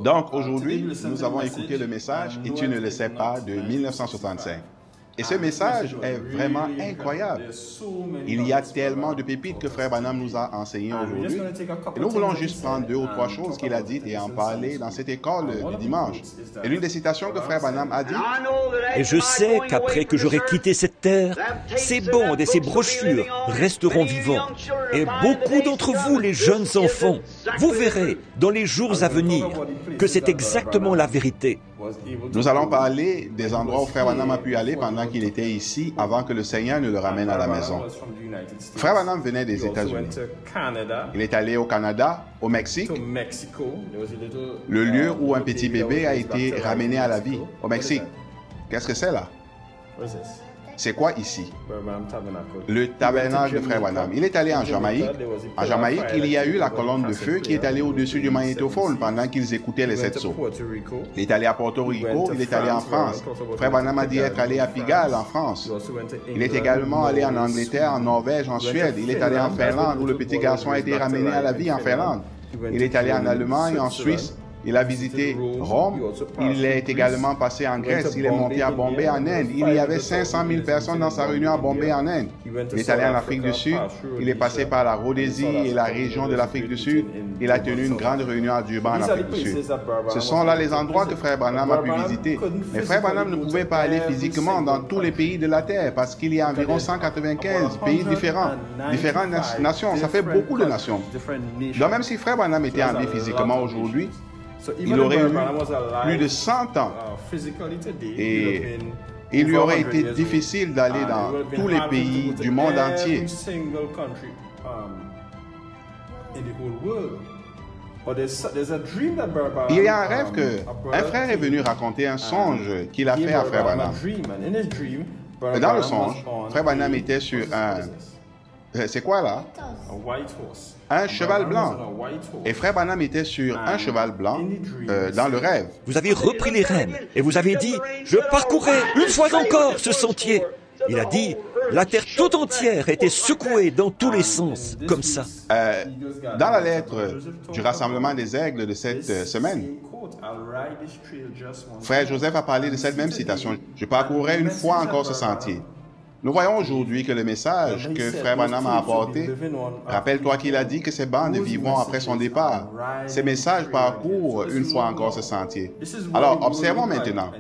Donc aujourd'hui, nous avons écouté le message « Et tu ne le sais pas » de 1965. Et ce message est vraiment incroyable. Il y a tellement de pépites que Frère Branham nous a enseignées aujourd'hui. Et nous voulons juste prendre 2 ou 3 choses qu'il a dites et en parler dans cette école du dimanche. Et l'une des citations que Frère Branham a dit, « Et je sais qu'après que j'aurai quitté cette terre, ces bandes et ces brochures resteront vivants. Et beaucoup d'entre vous, les jeunes enfants, vous verrez dans les jours à venir que c'est exactement la vérité. » Nous allons parler des endroits où Frère Branham a pu aller pendant qu'il était ici, avant que le Seigneur ne le ramène à la maison. Frère Branham venait des États-Unis. Il est allé au Canada, au Mexique, le lieu où un petit bébé a été ramené à la vie, au Mexique. Qu'est-ce que c'est là? C'est quoi ici? Le tabernacle de Frère Branham. Il est allé en Jamaïque. En Jamaïque, il y a eu la colonne de feu qui est allée au-dessus du magnétophone pendant qu'ils écoutaient les 7 sceaux. Il est allé à Porto Rico, il est allé en France. Frère Branham a dit être allé à Pigalle, en France. Il est également allé en Angleterre, en Norvège, en Suède. Il est allé en Finlande, où le petit garçon a été ramené à la vie en Finlande. Il est allé en Allemagne, en Suisse. Il a visité Rome, il est également passé en Grèce, il est monté à Bombay en Inde. Il y avait 500 000 personnes dans sa réunion à Bombay en Inde. Il est allé en Afrique du Sud, il est passé par la Rhodésie et la région de l'Afrique du Sud. Il a tenu une grande réunion à Durban en Afrique du Sud. Ce sont là les endroits que Frère Branham a pu visiter. Mais Frère Branham ne pouvait pas aller physiquement dans tous les pays de la Terre parce qu'il y a environ 195 pays différentes nations. Ça fait beaucoup de nations. Donc même si Frère Branham était en vie physiquement aujourd'hui, il aurait eu plus de 100 ans et il lui aurait été difficile d'aller dans tous les pays du monde entier. Il y a un rêve qu'un frère est venu raconter un songe qu'il a fait à Frère Branham. Dans le songe, Frère Branham était sur un... C'est quoi là? Un cheval blanc. Et Frère Branham était sur un cheval blanc dans le rêve. Vous avez repris les rênes et vous avez dit « Je parcourrai une fois encore ce sentier ». Il a dit « La terre tout entière était secouée dans tous les sens, comme ça ». Dans la lettre du Rassemblement des Aigles de cette semaine, Frère Joseph a parlé de cette même citation. « Je parcourrai une fois encore ce sentier ». Nous voyons aujourd'hui que le message que Frère Branham a apporté, rappelle-toi qu'il a dit que ces bandes vivront après son départ. Ces messages parcourent une fois encore ce sentier. Alors, observons maintenant.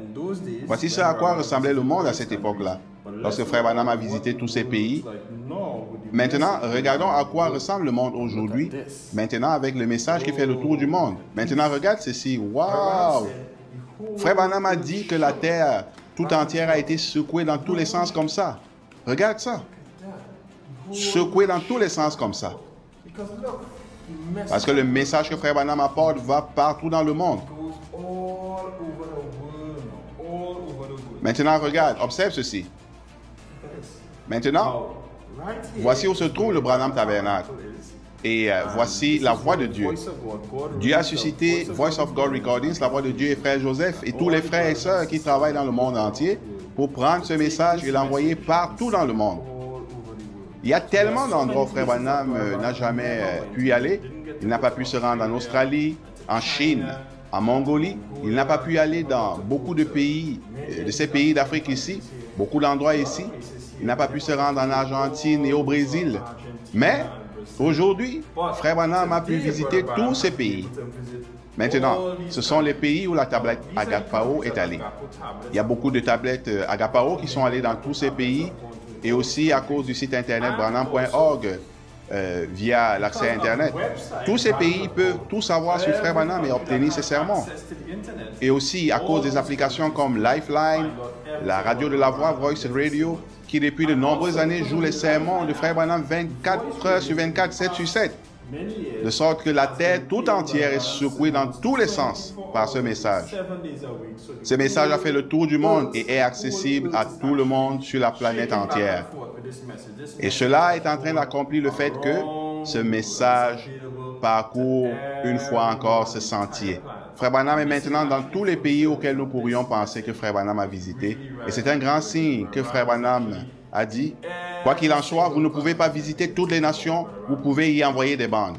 Voici ce à quoi ressemblait le monde à cette époque-là, lorsque Frère Branham a visité tous ces pays. Maintenant, regardons à quoi ressemble le monde aujourd'hui, maintenant avec le message qui fait le tour du monde. Maintenant, regarde ceci. Waouh! Frère Branham a dit que la terre tout entière a été secouée dans tous les sens comme ça. Regarde ça. Secouée dans tous les sens comme ça. Parce que le message que Frère Branham apporte va partout dans le monde. Maintenant, regarde, observe ceci. Maintenant, voici où se trouve le Branham Tabernacle. Et voici la voix de Dieu. Dieu a suscité Voice of God Recordings, la voix de Dieu et Frère Joseph et tous les frères et sœurs qui travaillent dans le monde entier pour prendre ce message et l'envoyer partout dans le monde. Il y a tellement d'endroits où Frère Branham n'a jamais pu y aller. Il n'a pas pu se rendre en Australie, en Chine, en Mongolie. Il n'a pas pu aller dans beaucoup de pays, de ces pays d'Afrique ici, beaucoup d'endroits ici. Il n'a pas pu se rendre en Argentine et au Brésil. Mais aujourd'hui, Frère Branham a pu visiter tous ces pays. Maintenant, ce sont les pays où la tablette Agapao est allée. Il y a beaucoup de tablettes Agapao qui sont allées dans tous ces pays et aussi à cause du site internet branham.org via l'accès Internet. Tous ces pays peuvent tout savoir sur Frère Branham et obtenir ses sermons. Et aussi à cause des applications comme Lifeline, la radio de la voix, Voice Radio, qui depuis de nombreuses années joue les sermons de Frère Branham 24 heures sur 24, 7 sur 7. De sorte que la terre tout entière est secouée dans tous les sens par ce message. Ce message a fait le tour du monde et est accessible à tout le monde sur la planète entière. Et cela est en train d'accomplir le fait que ce message parcourt une fois encore ce sentier. Frère Branham est maintenant dans tous les pays auxquels nous pourrions penser que Frère Branham a visité. Et c'est un grand signe que Frère Branham a dit. Quoi qu'il en soit, vous ne pouvez pas visiter toutes les nations, vous pouvez y envoyer des bandes.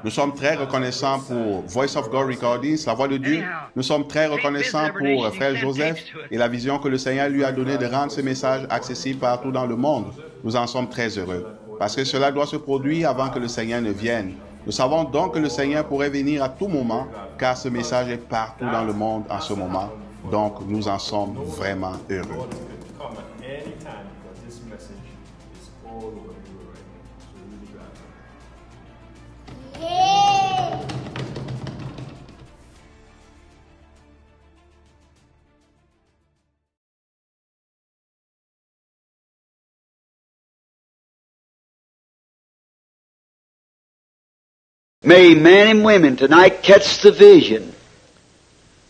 Nous sommes très reconnaissants pour Voice of God Recordings, la voix de Dieu. Nous sommes très reconnaissants pour Frère Joseph et la vision que le Seigneur lui a donnée de rendre ce message accessible partout dans le monde. Nous en sommes très heureux, parce que cela doit se produire avant que le Seigneur ne vienne. Nous savons donc que le Seigneur pourrait venir à tout moment, car ce message est partout dans le monde en ce moment. Donc, nous en sommes vraiment heureux. May men and women tonight catch the vision,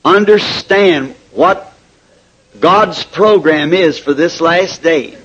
understand what God's program is for this last day.